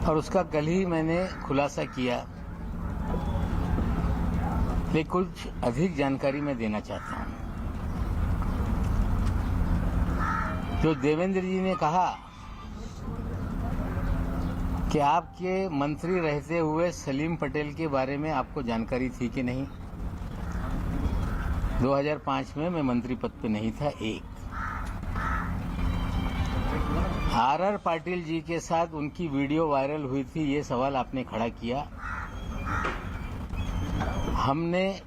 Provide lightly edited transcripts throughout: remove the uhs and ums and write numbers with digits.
और उसका कल ही मैंने खुलासा किया, लेकिन कुछ अधिक जानकारी मैं देना चाहता हूं। जो देवेंद्र जी ने कहा कि आपके मंत्री रहते हुए सलीम पटेल के बारे में आपको जानकारी थी कि नहीं। 2005 में मैं मंत्री पद पे नहीं था। एक आर पाटिल जी के साथ उनकी वीडियो वायरल हुई थी, ये सवाल आपने खड़ा किया। हमने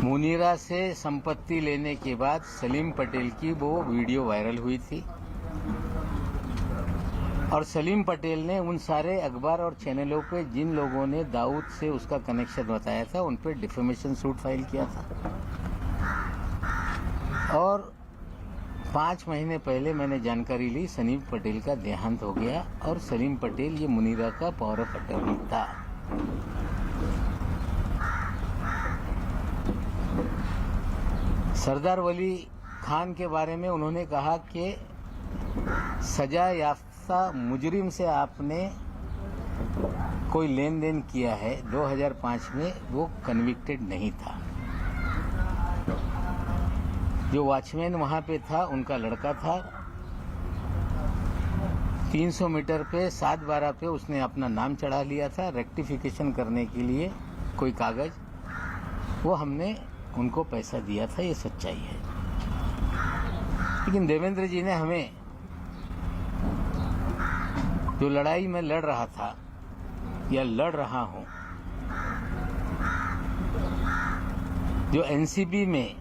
मुनीरा से संपत्ति लेने के बाद सलीम पटेल की वो वीडियो वायरल हुई थी और सलीम पटेल ने उन सारे अखबार और चैनलों पे जिन लोगों ने दाऊद से उसका कनेक्शन बताया था उन पे डिफेमेशन सूट फाइल किया था। और 5 महीने पहले मैंने जानकारी ली सलीम पटेल का देहांत हो गया और सलीम पटेल ये मुनीरा का पावर ऑफ अटॉर्नी था। सरदार वली खान के बारे में उन्होंने कहा कि सजा याफ्ता मुजरिम से आपने कोई लेन देन किया है। 2005 में वो कन्विक्टेड नहीं था। जो वॉचमैन वहां पे था उनका लड़का था। 300 मीटर पे 7/12 पे उसने अपना नाम चढ़ा लिया था रेक्टिफिकेशन करने के लिए कोई कागज, वो हमने उनको पैसा दिया था, ये सच्चाई है। लेकिन देवेंद्र जी ने हमें जो लड़ाई में लड़ रहा था या लड़ रहा हूं, जो एनसीबी में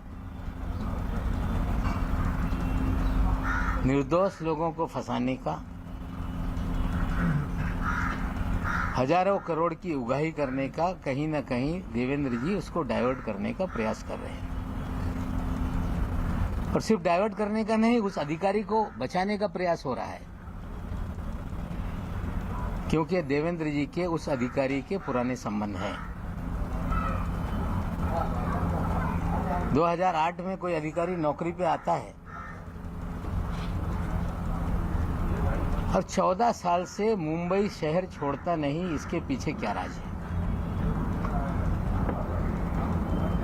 निर्दोष लोगों को फंसाने का, हजारों करोड़ की उगाही करने का, कहीं न कहीं देवेंद्र जी उसको डाइवर्ट करने का प्रयास कर रहे हैं। और सिर्फ डाइवर्ट करने का नहीं, उस अधिकारी को बचाने का प्रयास हो रहा है, क्योंकि देवेंद्र जी के उस अधिकारी के पुराने संबंध हैं। 2008 में कोई अधिकारी नौकरी पे आता है और 14 साल से मुंबई शहर छोड़ता नहीं, इसके पीछे क्या राज है?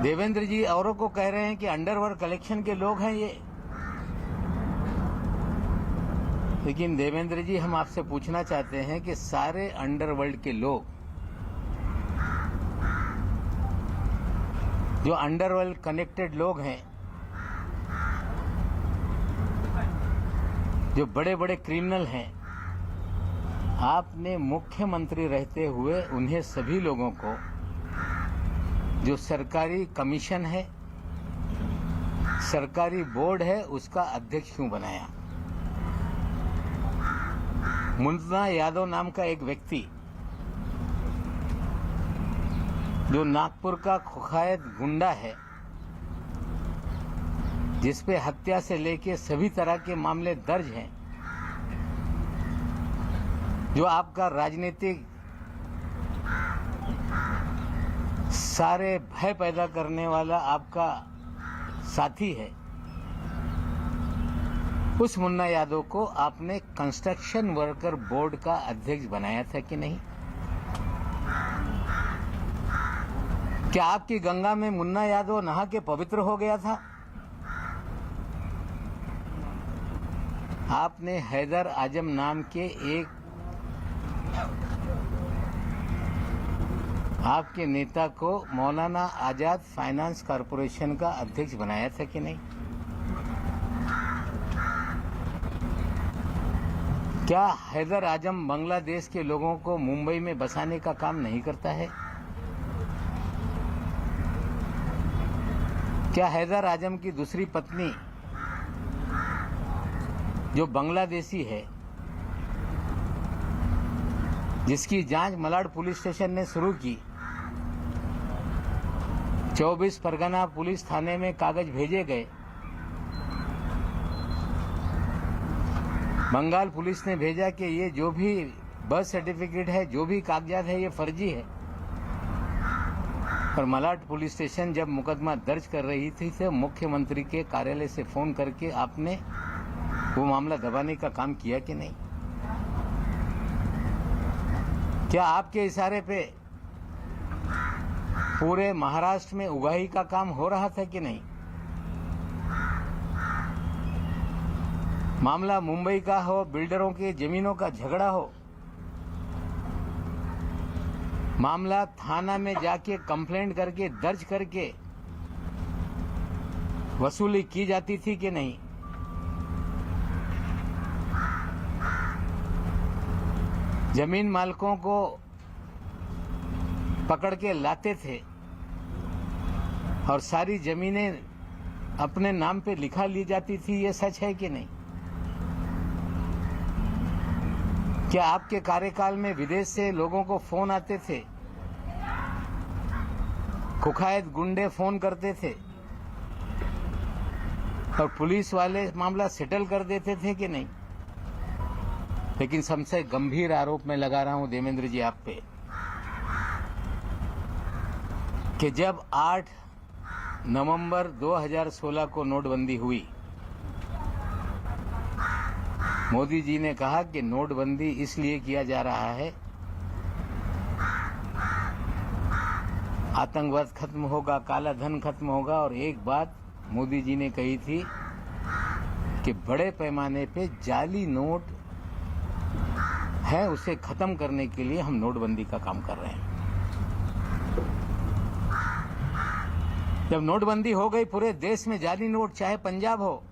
देवेंद्र जी औरों को कह रहे हैं कि अंडरवर्ल्ड कलेक्शन के लोग हैं ये, लेकिन देवेंद्र जी हम आपसे पूछना चाहते हैं कि सारे अंडरवर्ल्ड के लोग, जो अंडरवर्ल्ड कनेक्टेड लोग हैं, जो बड़े बड़े क्रिमिनल हैं, आपने मुख्यमंत्री रहते हुए उन्हें सभी लोगों को जो सरकारी कमीशन है, सरकारी बोर्ड है, उसका अध्यक्ष क्यों बनाया? मुन्ना यादव नाम का एक व्यक्ति जो नागपुर का कुख्यात गुंडा है, जिसपे हत्या से लेके सभी तरह के मामले दर्ज हैं, जो आपका राजनीतिक सारे भय पैदा करने वाला आपका साथी है, उस मुन्ना यादव को आपने कंस्ट्रक्शन वर्कर बोर्ड का अध्यक्ष बनाया था कि नहीं? क्या आपकी गंगा में मुन्ना यादव नहा के पवित्र हो गया था? आपने हैदर आजम नाम के एक आपके नेता को मौलाना आजाद फाइनेंस कॉरपोरेशन का अध्यक्ष बनाया था कि नहीं? क्या हैदर आजम बांग्लादेश के लोगों को मुंबई में बसाने का काम नहीं करता है? क्या हैदर आजम की दूसरी पत्नी जो बांग्लादेशी है, जिसकी जांच मलाड पुलिस स्टेशन ने शुरू की, 24 परगना पुलिस थाने में कागज भेजे गए, बंगाल पुलिस ने भेजा कि ये जो भी बर्थ सर्टिफिकेट है, जो भी कागजात है, ये फर्जी है। पर मलाड पुलिस स्टेशन जब मुकदमा दर्ज कर रही थी तो मुख्यमंत्री के कार्यालय से फोन करके आपने वो मामला दबाने का काम किया कि नहीं? क्या आपके इशारे पे पूरे महाराष्ट्र में उगाही का काम हो रहा था कि नहीं? मामला मुंबई का हो, बिल्डरों के जमीनों का झगड़ा हो, मामला थाना में जाके कंप्लेंट करके दर्ज करके वसूली की जाती थी कि नहीं? जमीन मालिकों को पकड़ के लाते थे और सारी जमीनें अपने नाम पे लिखा ली जाती थी, ये सच है कि नहीं? क्या आपके कार्यकाल में विदेश से लोगों को फोन आते थे, कुख्यात गुंडे फोन करते थे और पुलिस वाले मामला सेटल कर देते थे कि नहीं? लेकिन सबसे गंभीर आरोप मैं लगा रहा हूं देवेंद्र जी आप पे कि जब 8 नवंबर 2016 को नोटबंदी हुई, मोदी जी ने कहा कि नोटबंदी इसलिए किया जा रहा है, आतंकवाद खत्म होगा, काला धन खत्म होगा। और एक बात मोदी जी ने कही थी कि बड़े पैमाने पे जाली नोट है, उसे खत्म करने के लिए हम नोटबंदी का काम कर रहे हैं। जब नोटबंदी हो गई, पूरे देश में जाली नोट, चाहे पंजाब हो,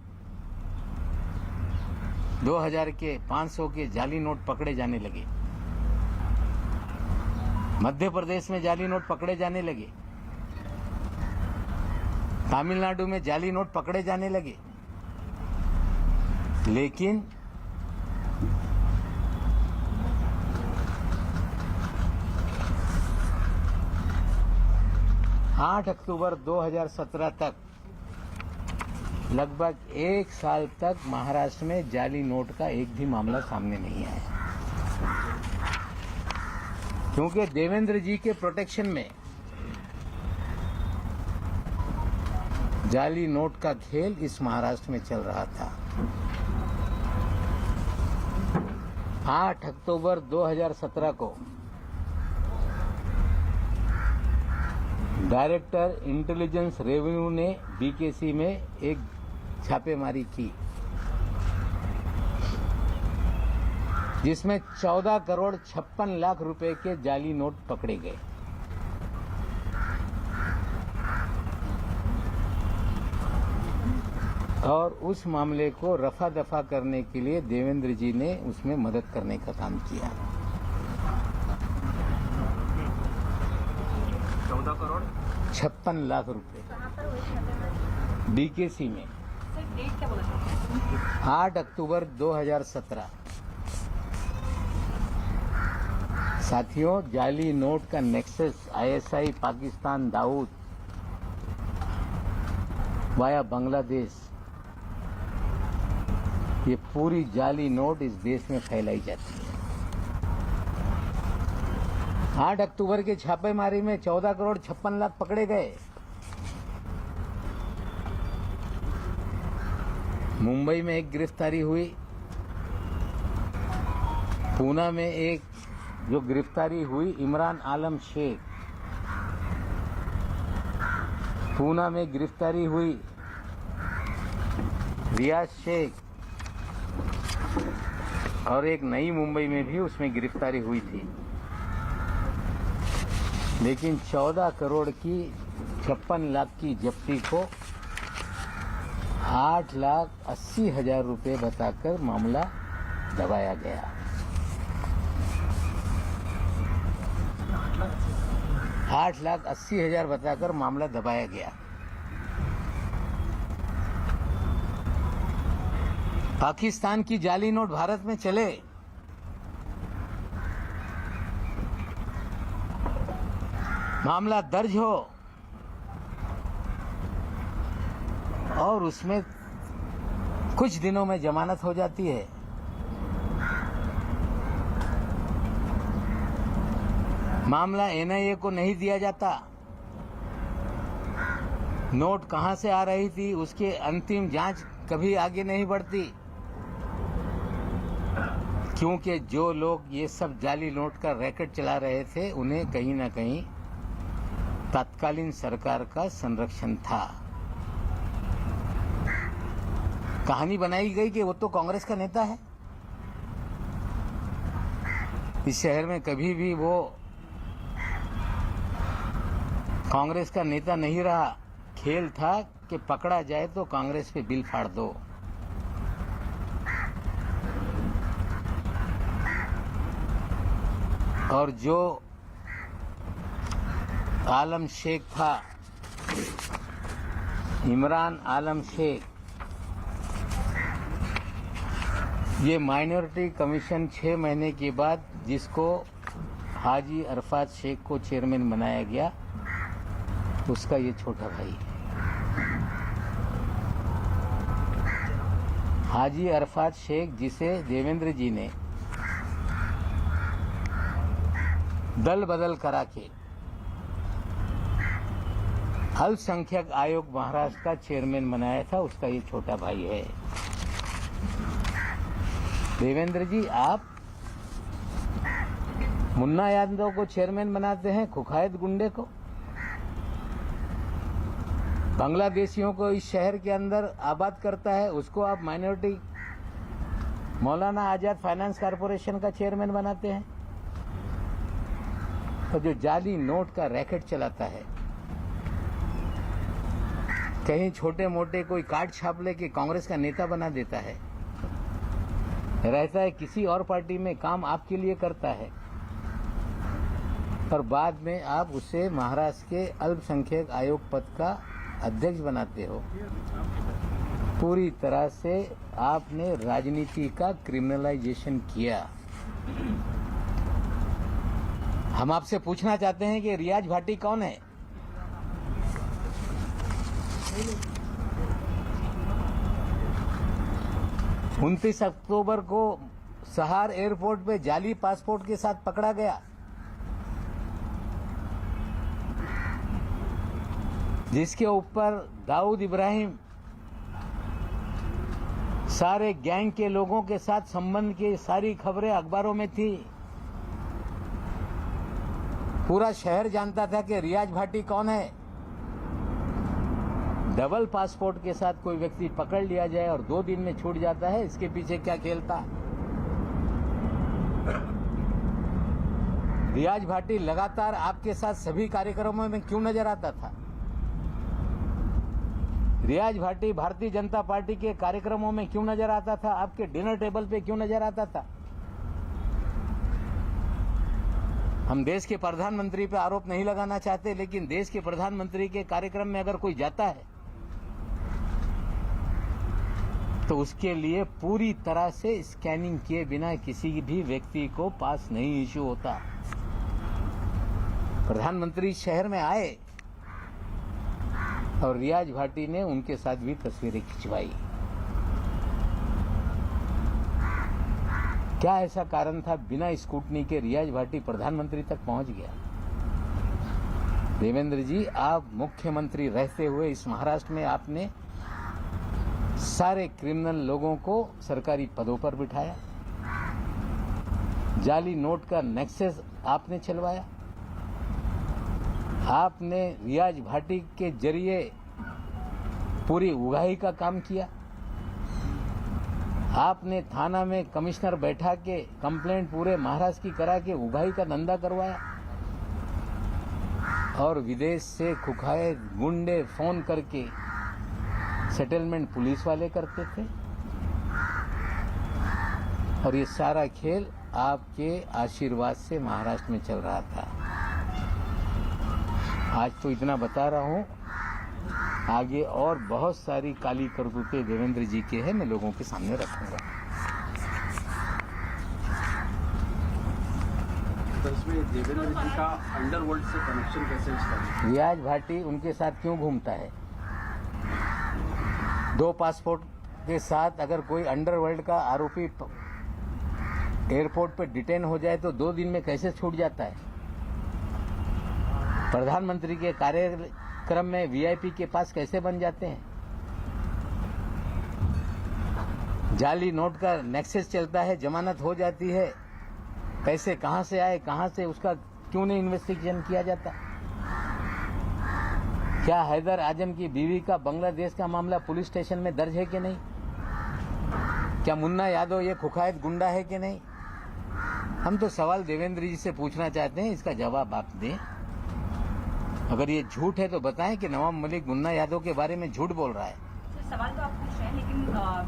2000 के 500 के जाली नोट पकड़े जाने लगे। मध्य प्रदेश में जाली नोट पकड़े जाने लगे, तमिलनाडु में जाली नोट पकड़े जाने लगे। लेकिन आठ अक्टूबर 2017 तक, लगभग 1 साल तक महाराष्ट्र में जाली नोट का एक भी मामला सामने नहीं आया, क्योंकि देवेंद्र जी के प्रोटेक्शन में जाली नोट का खेल इस महाराष्ट्र में चल रहा था। 8 अक्टूबर 2017 को डायरेक्टर इंटेलिजेंस रेवेन्यू ने बीकेसी में एक छापेमारी की, जिसमें 14 करोड़ 56 लाख रुपए के जाली नोट पकड़े गए। और उस मामले को रफा दफा करने के लिए देवेंद्र जी ने उसमें मदद करने का काम किया। 14 करोड़ 56 लाख रुपए बीकेसी में। 8 अक्टूबर 2017। साथियों, जाली नोट का nexus ISI Pakistan Dawood via Bangladesh, ये पूरी जाली नोट इस देश में फैलाई जाती है। 8 अक्टूबर के छापेमारी में 14 करोड़ 56 लाख पकड़े गए। मुंबई में एक गिरफ्तारी हुई, पूना में एक जो गिरफ्तारी हुई इमरान आलम शेख, पूना में गिरफ्तारी हुई रियाज शेख, और एक नई मुंबई में भी उसमें गिरफ्तारी हुई थी। लेकिन 14 करोड़ की 56 लाख की जब्ती को 8,80,000 रुपए बताकर मामला दबाया गया। 8,80,000 बताकर मामला दबाया गया। पाकिस्तान की जाली नोट भारत में चले, मामला दर्ज हो और उसमें कुछ दिनों में जमानत हो जाती है, मामला एनआईए को नहीं दिया जाता, नोट कहां से आ रही थी उसके अंतिम जांच कभी आगे नहीं बढ़ती, क्योंकि जो लोग ये सब जाली नोट का रैकेट चला रहे थे उन्हें कहीं ना कहीं तत्कालीन सरकार का संरक्षण था। कहानी बनाई गई कि वो तो कांग्रेस का नेता है। इस शहर में कभी भी वो कांग्रेस का नेता नहीं रहा। खेल था कि पकड़ा जाए तो कांग्रेस पे बिल फाड़ दो। और जो आलम शेख था, इमरान आलम शेख, ये माइनॉरिटी कमीशन 6 महीने के बाद जिसको हाजी अरफात शेख को चेयरमैन बनाया गया, उसका ये छोटा भाई है। हाजी अरफात शेख जिसे देवेंद्र जी ने दल बदल करा के अल्पसंख्यक आयोग महाराष्ट्र का चेयरमैन बनाया था, उसका ये छोटा भाई है। देवेंद्र जी, आप मुन्ना यादव को चेयरमैन बनाते हैं, कुखायत गुंडे को। बांग्लादेशियों को इस शहर के अंदर आबाद करता है, उसको आप minority Maulana Azad finance corporation का चेयरमैन बनाते हैं। और जो जाली नोट का रैकेट चलाता है, कहीं छोटे मोटे कोई कार्ड छाप लेके कांग्रेस का नेता बना देता है, रहता है किसी और पार्टी में, काम आपके लिए करता है, और बाद में आप उसे महाराष्ट्र के अल्पसंख्यक आयोग पद का अध्यक्ष बनाते हो। पूरी तरह से आपने राजनीति का क्रिमिनलाइजेशन किया। हम आपसे पूछना चाहते हैं कि रियाज भाटी कौन है? उनतीस अक्टूबर को सहार एयरपोर्ट पे जाली पासपोर्ट के साथ पकड़ा गया, जिसके ऊपर दाऊद इब्राहिम सारे गैंग के लोगों के साथ संबंध की सारी खबरें अखबारों में थी। पूरा शहर जानता था कि रियाज भाटी कौन है। डबल पासपोर्ट के साथ कोई व्यक्ति पकड़ लिया जाए और 2 दिन में छूट जाता है, इसके पीछे क्या खेल था? रियाज भाटी लगातार आपके साथ सभी कार्यक्रमों में क्यों नजर आता था? रियाज भाटी भारतीय जनता पार्टी के कार्यक्रमों में क्यों नजर आता था? आपके डिनर टेबल पे क्यों नजर आता था? हम देश के प्रधानमंत्री पे आरोप नहीं लगाना चाहते, लेकिन देश के प्रधानमंत्री के कार्यक्रम में अगर कोई जाता है तो उसके लिए पूरी तरह से स्कैनिंग किए बिना किसी भी व्यक्ति को पास नहीं इश्यू होता। प्रधानमंत्री शहर में आए और रियाज भाटी ने उनके साथ भी तस्वीरें खिंचवाई। क्या ऐसा कारण था बिना स्कूटनी के रियाज भाटी प्रधानमंत्री तक पहुंच गया? देवेंद्र जी, आप मुख्यमंत्री रहते हुए इस महाराष्ट्र में आपने सारे क्रिमिनल लोगों को सरकारी पदों पर बिठाया। जाली नोट का नेक्सस आपने चलवाया। आपने रियाज भाटी के जरिए पूरी उगाही का काम किया। आपने थाना में कमिश्नर बैठा के कंप्लेंट पूरे महाराष्ट्र की करा के उगाही का धंधा करवाया। और विदेश से खुखाए गुंडे फोन करके सेटलमेंट पुलिस वाले करते थे। और ये सारा खेल आपके आशीर्वाद से महाराष्ट्र में चल रहा था। आज तो इतना बता रहा हूं, आगे और बहुत सारी काली करतूतें देवेंद्र जी के हैं, मैं लोगों के सामने रखूंगा। तो इसमें देवेंद्र जी का अंडरवर्ल्ड से कनेक्शन कैसे है? रियाज भाटी उनके साथ क्यों घूमता है? 2 पासपोर्ट के साथ अगर कोई अंडरवर्ल्ड का आरोपी एयरपोर्ट पर डिटेन हो जाए तो 2 दिन में कैसे छूट जाता है? प्रधानमंत्री के कार्यक्रम में वीआईपी के पास कैसे बन जाते हैं? जाली नोट का नेक्सस चलता है, जमानत हो जाती है, पैसे कहां से आए, कहां से, उसका क्यों नहीं इन्वेस्टिगेशन किया जाता? क्या हैदर आजम की बीवी का बांग्लादेश का मामला पुलिस स्टेशन में दर्ज है कि नहीं? क्या मुन्ना यादव ये कुख्यात गुंडा है कि नहीं? हम तो सवाल देवेंद्र जी से पूछना चाहते हैं, इसका जवाब आप दें। अगर ये झूठ है तो बताएं कि नवाब मलिक मुन्ना यादव के बारे में झूठ बोल रहा है। सवाल तो आप पूछ रहे हैं, लेकिन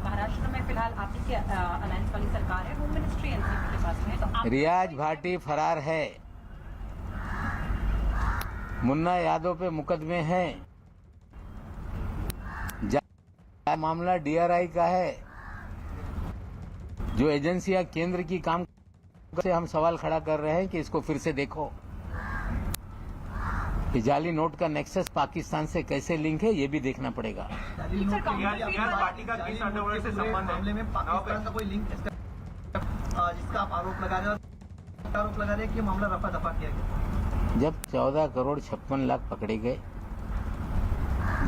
महाराष्ट्र में फिलहाल आपकी क्या अलायंस वाली सरकार है, होम मिनिस्ट्री एनसीपी के पास में है, तो आप रियाज भाटी फरार है, मुन्ना यादव पे मुकदमे हैं, मामला डीआरआई का है। जो एजेंसियां केंद्र की काम से हम सवाल खड़ा कर रहे हैं कि इसको फिर से देखो। ये जाली नोट का नेक्सस पाकिस्तान से कैसे लिंक है, ये भी देखना पड़ेगा। पार्टी का केस अंडरवर्ल्ड से संबंध मामले में पाकिस्तान का कोई लिंक जिसका आप आरोप लगा रहे हैं कि मामला रफा दफा किया गया। जब 14 करोड़ 56 लाख पकड़े गए,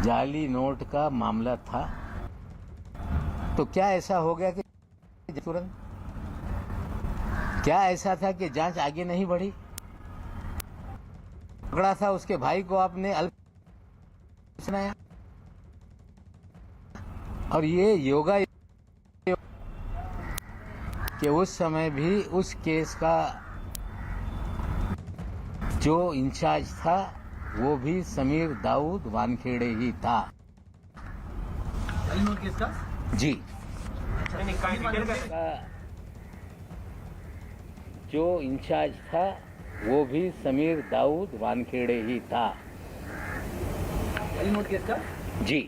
जाली नोट का मामला था, तो क्या ऐसा हो गया कि तुरंत, क्या ऐसा था कि जांच आगे नहीं बढ़ी? पकड़ा था उसके भाई को आपने सुनाया, और ये योगा कि उस समय भी उस केस का जो इंचार्ज था वो भी समीर दाऊद वानखेड़े ही था। जाली नोट केस का जी, जो इंचार्ज था वो भी समीर दाऊद वानखेड़े ही था। जाली नोट केस का जी,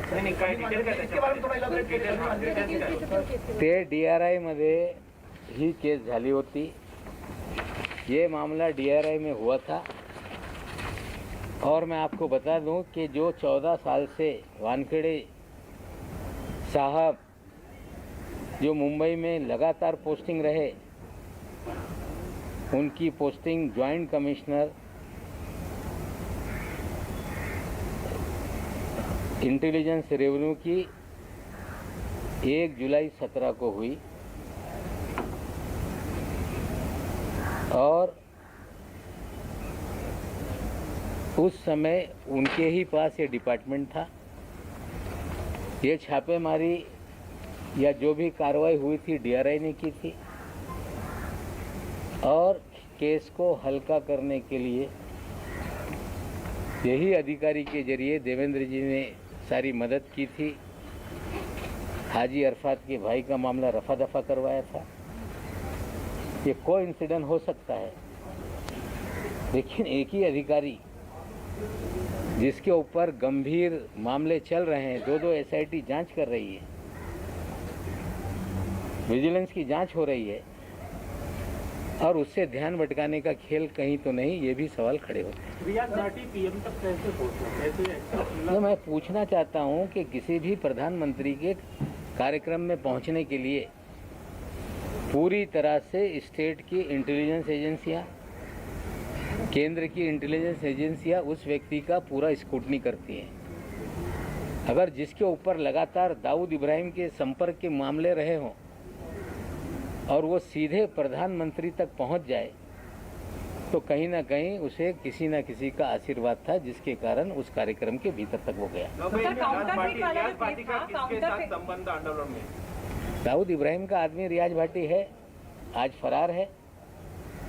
इसके बारे में थोड़ा इलाबोरेट करिए। ते डीआरआई मध्ये ही केस झाली होती। ये मामला डीआरआई में हुआ था, और मैं आपको बता दूं कि जो 14 साल से वानखेड़े साहब जो मुंबई में लगातार पोस्टिंग रहे, उनकी posting joint commissioner intelligence revenue की 1 जुलाई 17 को हुई, और उस समय उनके ही पास ये डिपार्टमेंट था। ये छापेमारी या जो भी कार्रवाई हुई थी डीआरआई ने की थी, और केस को हल्का करने के लिए यही अधिकारी के जरिए देवेंद्र जी ने सारी मदद की थी। हाजी अरफात के भाई का मामला रफा दफा करवाया था। ये कोई इंसिडेंट हो सकता है, लेकिन एक ही अधिकारी जिसके ऊपर गंभीर मामले चल रहे हैं, 2 एसआईटी जांच कर रही है, विजिलेंस की जांच हो रही है, और उससे ध्यान भटकाने का खेल कहीं तो नहीं, ये भी सवाल खड़े होते हैं। रियाज भाटी पीएम तक कैसे पहुंचा? तो मैं पूछना चाहता हूं कि किसी भी प्रधानमंत्री के कार्यक्रम में पहुंचने के लिए पूरी तरह से स्टेट की इंटेलिजेंस एजेंसियां, केंद्र की इंटेलिजेंस एजेंसियां उस व्यक्ति का पूरा स्क्रूटनी करती हैं। अगर जिसके ऊपर लगातार दाऊद इब्राहिम के संपर्क के मामले रहे हों और वो सीधे प्रधानमंत्री तक पहुंच जाए, तो कहीं ना कहीं उसे किसी न किसी का आशीर्वाद था, जिसके कारण उस कार्यक्रम के भीतर तक वो गया। दाऊद इब्राहिम का आदमी रियाज भाटी है, आज फरार है।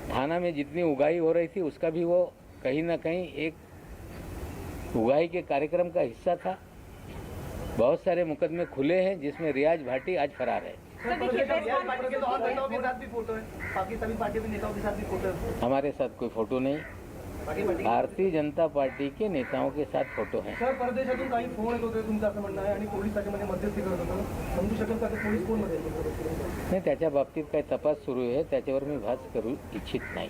थाना में जितनी उगाही हो रही थी उसका भी वो कहीं ना कहीं एक उगाही के कार्यक्रम का हिस्सा था। बहुत सारे मुकदमे खुले हैं जिसमें रियाज भाटी आज फरार है। रियाज भाटी के तो और नेताओं के साथ भी फोटो है, बाकी सभी पार्टियों के नेताओं के साथ भी फोटो है। हमारे साथ कोई फोटो नहीं, भारतीय जनता पार्टी के नेताओं के साथ फोटो हैं। सर, परदेशातून काही फोन येत होते तुमचं असं म्हणणं आहे, आणि पोलीस त्याच्यामध्ये मध्यस्थी करत होतं. समजू शकेल का ते पोलीस कोण मध्ये नाही, त्याच्या बाबतीत काही तपास सुरू आहे, त्याच्यावर मी भाष्य करू इच्छित नाही।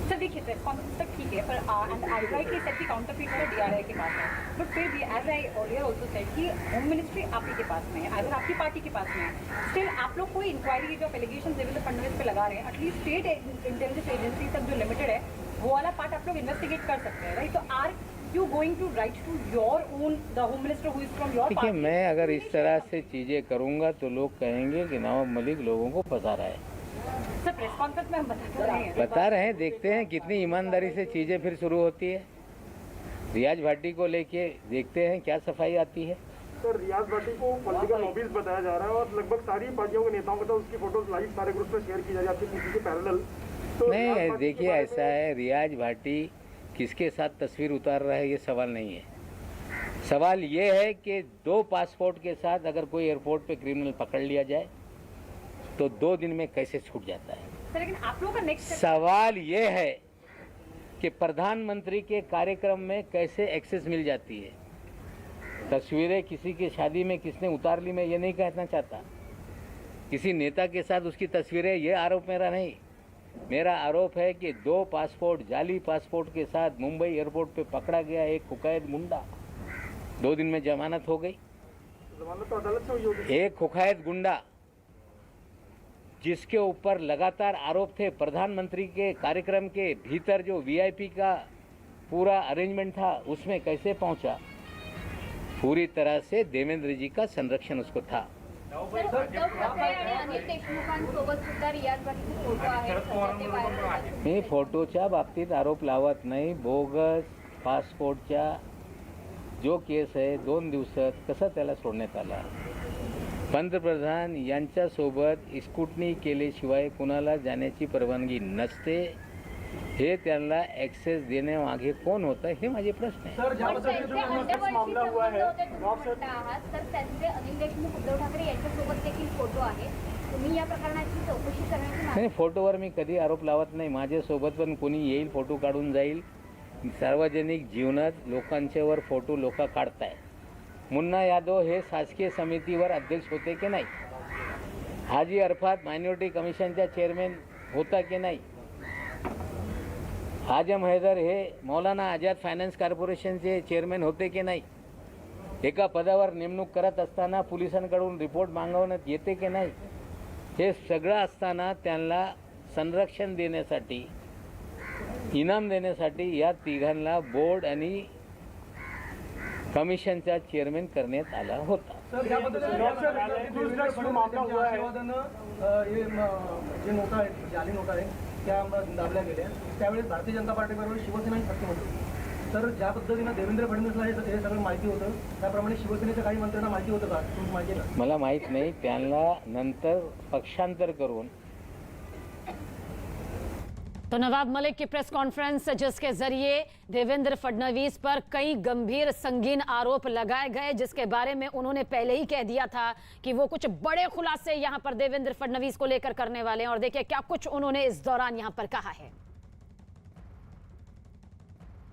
सर देखिए सर, कॉन्फ्लिक्ट तक ठीक है, पर एंड आई राइटली सेड कि काउंटरफीट वाला डीआरआई के पास है, बट फिर भी as I earlier also said कि होम मिनिस्ट्री आप ही के पास में है, अगर आपकी पार्टी के पास में है, स्टिल आप लोग कोई इंक्वायरी की जो एलिगेशन देवेंद्र फडणवीस पे लगा रहे हैं, एटलीस्ट स्टेट इंटेलिजेंस एजेंसी तक जो लिमिटेड है वो वाला पार्ट आप लोग इन्वेस्टिगेट कर सकते हैं, राइट? तो you going to write to your own, the home minister who is from your देखिए, party? मैं अगर इस तरह से चीज़ें करूँगा तो लोग कहेंगे कि नवाब मलिक लोगों को फंसा रहा है। सर प्रेस कॉन्फ्रेंस में हम बता रहे हैं। बता रहे हैं, देखते हैं कितनी ईमानदारी से चीज़ें फिर शुरू होती है। रियाज भाटी को लेके देखते हैं क्या सफाई आती है। सर रियाज भाटी को पॉलिटिकल लॉबीज बताया जा रहा है और लगभग सारी पार्टियों के नेताओं के साथ उसकी फोटोज लाइव सारे ग्रुप में शेयर की जा रही है आपकी नीति के पैरेलल। तो नहीं, देखिए ऐसा है, रियाज भाटी किसके साथ तस्वीर उतार रहा है ये सवाल नहीं है। सवाल ये है कि 2 पासपोर्ट के साथ अगर कोई एयरपोर्ट पे क्रिमिनल पकड़ लिया जाए तो 2 दिन में कैसे छूट जाता है। सर लेकिन आप लोगों का नेक्स्ट सवाल ये है कि प्रधानमंत्री के कार्यक्रम में कैसे एक्सेस मिल जाती है। तस्वीरें किसी की शादी में किसने उतार ली, मैं ये नहीं कहना चाहता। किसी नेता के साथ उसकी तस्वीरें, ये आरोप मेरा नहीं। मेरा आरोप है कि 2 पासपोर्ट, जाली पासपोर्ट के साथ मुंबई एयरपोर्ट पे पकड़ा गया एक कुख्यात गुंडा, 2 दिन में जमानत हो गई। जमानत तो अदालत से हुई होगी। एक कुख्यात गुंडा जिसके ऊपर लगातार आरोप थे, प्रधानमंत्री के कार्यक्रम के भीतर जो वीआईपी का पूरा अरेंजमेंट था उसमें कैसे पहुंचा। पूरी तरह से देवेंद्र जी का संरक्षण उसको था। सर उद्धव ठाकरे आणि अनिल देशमुखांसोबत सुद्धा रियाज भाटीचे फोटो आहेत सध्या ते व्हायरल होतात. मी फोटोच्या बाबतीत आरोप लावत नाही। बोगस पासपोर्टच्या जो केस आहे 2 दिवसात कसा त्याला सोडण्यात आला। पंतप्रधान यांच्यासोबत स्कूटनी केल्याशिवाय कुणाला जाण्याची परवानगी नसते। हे त्यांना ॲक्सेस देण्यामागे कोण होतं हे माझे प्रश्न आहे। सर पण त्यांचे अंडरवर्ल्डशी मामला हुआ संबंध है होते तुम्ही म्हणता आहात तर त्यांचे अनिल देशमुख उद्धव ठाकरे यांच्यासोबत देखील फोटो आहेत. तुम्ही या प्रकरणाची चौकशी करण्याची मागणी नाही, फोटोवर मी कधी आरोप लावत नाही। माझ्यासोबत पण कोणी येईल, फोटो काढून जाईल। सार्वजनिक जीवनात लोकांच्यावर फोटो लोक काढताय। मुन्ना यादव हे शासकीय समितीवर अध्यक्ष होते की नाही? हाजी अरफात मायनॉरिटी कमिशनचा चेअरमॅन होता की नाही? आजम हैदर हे मौलाना आझाद फायनान्स कॉर्पोरेशनचे चेअरमॅन होते की नाही? एका पदावर नेमणूक करत असताना पोलिसांकडून रिपोर्ट मागवण्यात येते की नाही? हे सगळं असताना त्यांना संरक्षण देण्यासाठी, इनाम देण्यासाठी या तिघांना बोर्ड आणि कमिशनचा चेअरमॅन करण्यात आला होता। सर याबद्दल मामला हुआ है हे जे नोटा आहेत, जाली नोटा आहेत त्या दाबल्या गेल्या, त्यावेळेस भारतीय जनता पार्टीबरोबर शिवसेना सत्तेत होती। तर ज्या पद्धतीनं देवेंद्र फडणवीसला हे सगळं माहिती होतं त्याप्रमाणे शिवसेनेच्या काही मंत्र्यांना माहिती होतं का? तुम्ही माहिती आहे का? मला माहीत नाही, त्यांना नंतर पक्षांतर करून। तो नवाब मलिक की प्रेस कॉन्फ्रेंस जिसके जरिए देवेंद्र फडणवीस पर कई गंभीर संगीन आरोप लगाए गए, जिसके बारे में उन्होंने पहले ही कह दिया था कि वो कुछ बड़े खुलासे यहां पर देवेंद्र फडणवीस को लेकर करने वाले हैं। और देखिए क्या कुछ उन्होंने इस दौरान यहां पर कहा है।